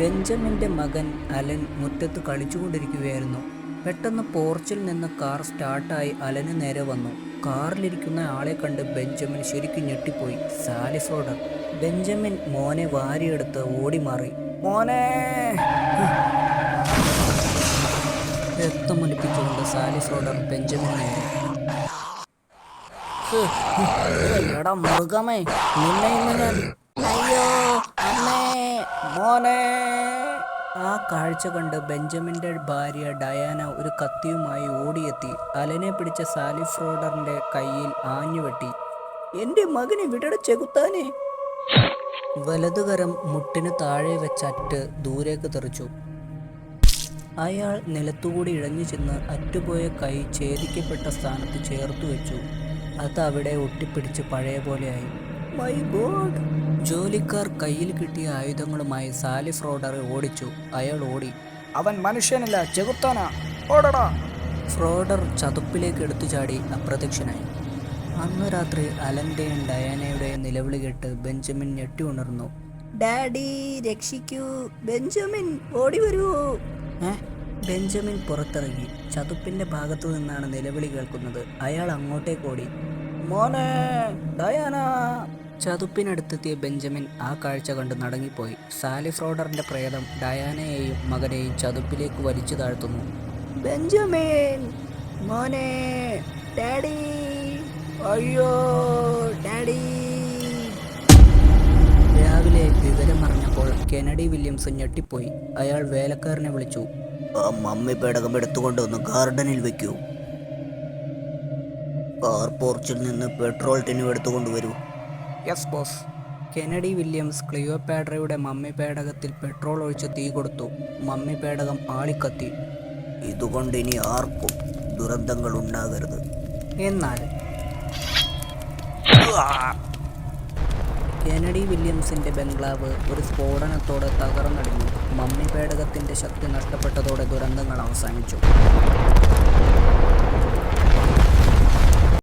ബെഞ്ചമിൻ്റെ മകൻ അലൻ മുറ്റത്ത് കളിച്ചുകൊണ്ടിരിക്കുകയായിരുന്നു. പെട്ടെന്ന് പോർച്ചിൽ നിന്ന് കാർ സ്റ്റാർട്ടായി അലന് നേരെ വന്നു. കാറിലിരിക്കുന്ന ആളെ കണ്ട് ബെഞ്ചമിൻ ശരിക്കും ഞെട്ടിപ്പോയി. സാലി ഫ്രോഡർ. ബെഞ്ചമിൻ മോനെ വാരിയെടുത്ത് ഓടി മാറി. മോനെ! രക്തമൊലിപ്പിച്ചുകൊണ്ട് സാലി ഫ്രോഡർ ബെഞ്ചമിൻ നേരെ. എടാ മൃഗമേ, നിന്നെ ഇന്ന് ഞാൻ... അയ്യോ അമ്മേ, മോനെ! ആ കാഴ്ച കണ്ട് ബെഞ്ചമിൻ്റെ ഭാര്യ ഡയാന ഒരു കത്തിയുമായി ഓടിയെത്തി അലനെ പിടിച്ച സാലി ഫ്രോഡറിൻ്റെ കയ്യിൽ ആഞ്ഞുവെട്ടി. എൻ്റെ മകനെ വിടട ചെകുത്താനെ! വലതുകരം മുട്ടിന് താഴെ വെച്ചറ്റ് ദൂരേക്ക് തെറിച്ചു. അയാൾ നിലത്തുകൂടി ഇഴഞ്ഞു ചെന്ന് അറ്റുപോയ കൈ ഛേദിക്കപ്പെട്ട സ്ഥാനത്ത് ചേർത്തു വെച്ചു. അത് അവിടെ ഒട്ടിപ്പിടിച്ച് പഴയ പോലെയായി. My God! ജോലിക്കാർ കയ്യിൽ കിട്ടിയ ആയുധങ്ങളുമായി സാലി ഫ്രോഡറെ ഓടിച്ചു. അയാൾ ഓടി. അവൻ മനുഷ്യനല്ല, ചെകുത്താനാ, ഓടടാ! ഫ്രോഡർ ചതുപ്പിലേക്ക് എടുത്തു ചാടി അപ്രത്യക്ഷനായി. അന്നു രാത്രി അലൻ്റെയും ഡയാനയുടെയും നിലവിളി കേട്ട് ബെഞ്ചമിൻ ഞെട്ടി ഉണർന്നു. ഡാഡി രക്ഷിക്കൂ, ബെഞ്ചമിൻ ഓടി വരുവോ? ബെഞ്ചമിൻ പുറത്തിറങ്ങി. ചതുപ്പിൻ്റെ ഭാഗത്തു നിന്നാണ് നിലവിളി കേൾക്കുന്നത്. അയാൾ അങ്ങോട്ടേക്ക് ഓടി. മോനെ, ഡയാന! ചതുപ്പിനടുത്തെത്തിയ ബെഞ്ചമിൻ ആ കാഴ്ച കണ്ട് നടങ്ങിപ്പോയി. സാലി ഫ്രോഡറിൻ്റെ പ്രേതം ഡയാനയെയും മകനെയും ചതുപ്പിലേക്ക് വലിച്ചു താഴ്ത്തുന്നു. ബെഞ്ചമിൻ! മോനെ! ഡാഡി! അയ്യോ ഡാഡി! രാവിലെ വിവരമറിഞ്ഞപ്പോൾ കെനഡി വില്യംസ് ഞെട്ടിപ്പോയി. അയാൾ വേലക്കാരനെ വിളിച്ചു. ആ മമ്മി പേടകം എടുത്തുകൊണ്ടൊന്ന് ഗാർഡനിൽ വെക്കൂ. കാർ പോർച്ചിൽ നിന്ന് പെട്രോൾ ടിന്നും എടുത്തുകൊണ്ടുവരൂ. Yes boss. കെനഡി വില്യംസ് ക്ലിയോപാട്രയുടെ മമ്മി പേടകത്തിൽ പെട്രോൾ ഒഴിച്ച് തീ കൊടുത്തു. മമ്മി പേടകം ആളിക്കത്തി. ഇതുകൊണ്ട് ഇനി ആർക്കും ദുരന്തങ്ങൾ ഉണ്ടാകരുത്. എന്നാൽ കെനഡി വില്യംസിൻ്റെ ബംഗ്ലാവ് ഒരു സ്ഫോടനത്തോടെ തകർന്നടിഞ്ഞു. മമ്മി പേടകത്തിൻ്റെ ശക്തി നഷ്ടപ്പെട്ടതോടെ ദുരന്തങ്ങൾ അവസാനിച്ചു.